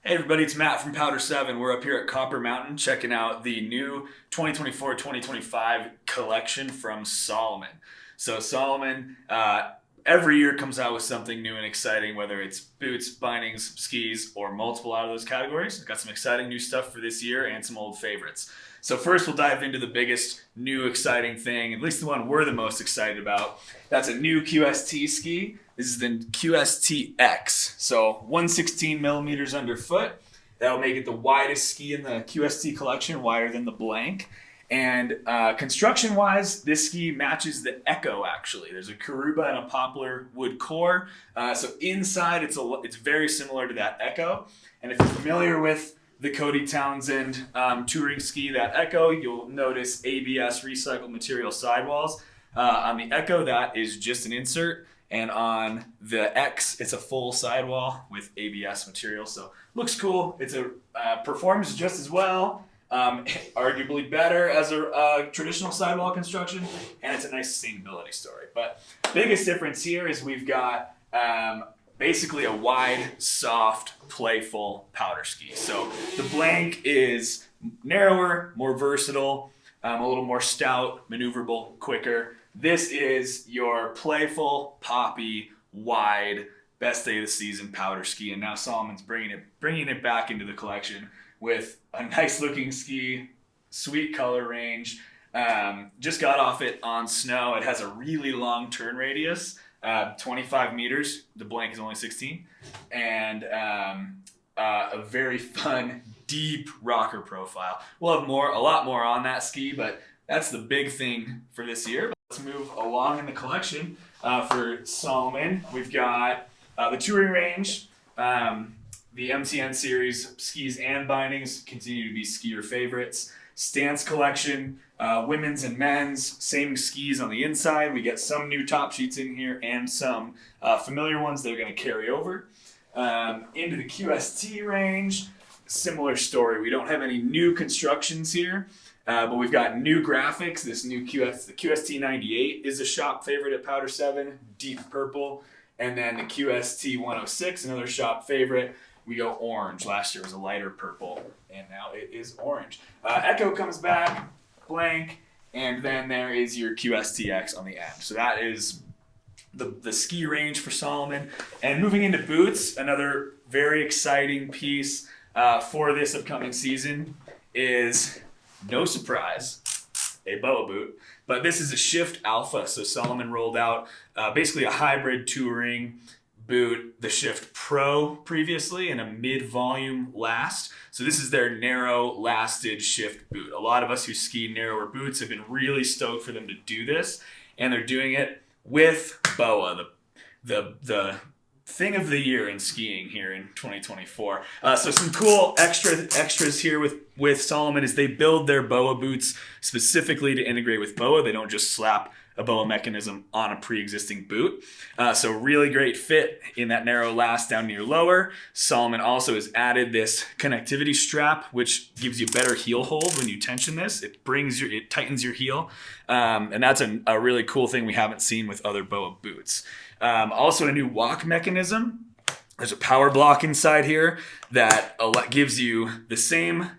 Hey everybody, it's Matt from Powder7. We're up here at Copper Mountain checking out the new 2024-2025 collection from Salomon. So Salomon every year comes out with something new and exciting, whether it's boots, bindings, skis, or multiple out of those categories. Got some exciting new stuff for this year and some old favorites. So first we'll dive into the biggest new exciting thing, at least the one we're the most excited about. That's a new QST ski. This is the QST X. So 116 millimeters underfoot. That'll make it the widest ski in the QST collection, wider than the blank. And construction-wise, this ski matches the Echo, actually. There's a Karuba and a poplar wood core. So inside, it's very similar to that Echo. And if you're familiar with the Cody Townsend touring ski, that Echo, you'll notice ABS recycled material sidewalls. On the Echo, that is just an insert. And on the X, it's a full sidewall with ABS material. So looks cool. It's performs just as well. Arguably better as a traditional sidewall construction, and it's a nice sustainability story. But biggest difference here is we've got basically a wide, soft, playful powder ski. So the blank is narrower, more versatile, a little more stout, maneuverable, quicker. This is your playful, poppy, wide, best day of the season powder ski, and now Salomon's bringing it back into the collection with a nice looking ski, sweet color range. Just got off it on snow. It has a really long turn radius, 25 meters. The blank is only 16. And a very fun, deep rocker profile. We'll have a lot more on that ski, but that's the big thing for this year. But let's move along in the collection. For Salomon, we've got the touring range. The MTN series skis and bindings continue to be skier favorites. Stance collection, women's and men's, same skis on the inside. We get some new top sheets in here and some familiar ones that are going to carry over. Into the QST range, similar story. We don't have any new constructions here, but we've got new graphics. This new the QST 98 is a shop favorite at Powder7, deep purple. And then the QST 106, another shop favorite. We go orange. Last year was a lighter purple, and now it is orange. Echo comes back, blank, and then there is your QST X on the end. So that is the ski range for Salomon. And moving into boots, another very exciting piece for this upcoming season is, no surprise, a BOA boot. But this is a Shift Alpha. So Salomon rolled out basically a hybrid touring boot, the Shift Pro previously, and a mid-volume last. So this is their narrow-lasted Shift boot. A lot of us who ski narrower boots have been really stoked for them to do this, and they're doing it with BOA, the thing of the year in skiing here in 2024. So some cool extras here with Salomon is they build their BOA boots specifically to integrate with BOA. They don't just slap a BOA mechanism on a pre-existing boot. So really great fit in that narrow last down near lower. Salomon also has added this connectivity strap, which gives you better heel hold when you tension this. It tightens your heel. And that's a really cool thing we haven't seen with other BOA boots. Also a new walk mechanism. There's a power block inside here that gives you the same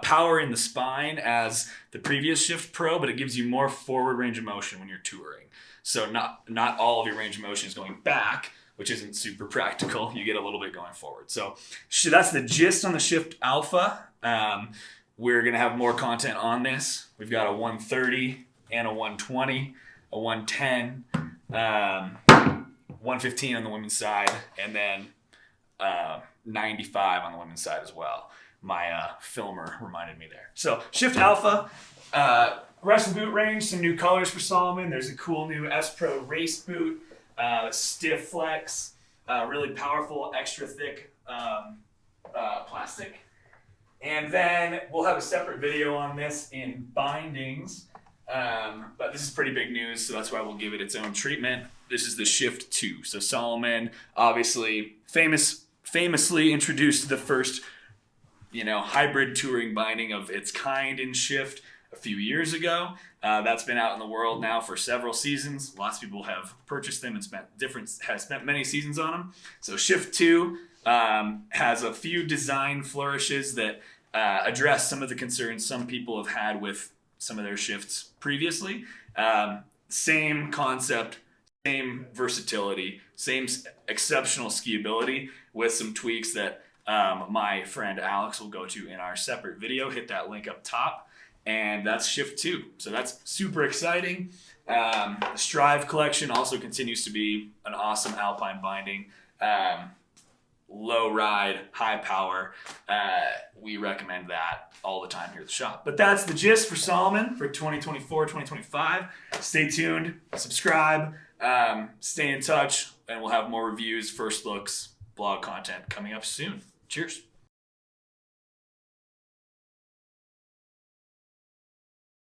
power in the spine as the previous Shift Pro, but it gives you more forward range of motion when you're touring. So not all of your range of motion is going back, which isn't super practical. You get a little bit going forward. So that's the gist on the Shift Alpha. We're going to have more content on this. We've got a 130 and a 120, a 110, 115 on the women's side, and then 95 on the women's side as well. My filmer reminded me there. So Shift Alpha, rest of the boot range, some new colors for Salomon. There's a cool new S Pro race boot, stiff flex, really powerful, extra thick plastic. And then we'll have a separate video on this in bindings, but this is pretty big news, so that's why we'll give it its own treatment. This is the Shift 2. So Salomon, obviously famously introduced the first hybrid touring binding of its kind in Shift a few years ago. That's been out in the world now for several seasons. Lots of people have purchased them and spent many seasons on them. So Shift 2 has a few design flourishes that address some of the concerns some people have had with some of their shifts previously. Same concept, same versatility, same exceptional skiability with some tweaks that my friend Alex will go to in our separate video. Hit that link up top. And that's Shift 2. So that's super exciting. The Strive collection also continues to be an awesome alpine binding. Low ride, high power. We recommend that all the time here at the shop. But that's the gist for Salomon for 2024, 2025. Stay tuned, subscribe, stay in touch, and we'll have more reviews, first looks, blog content coming up soon. Cheers.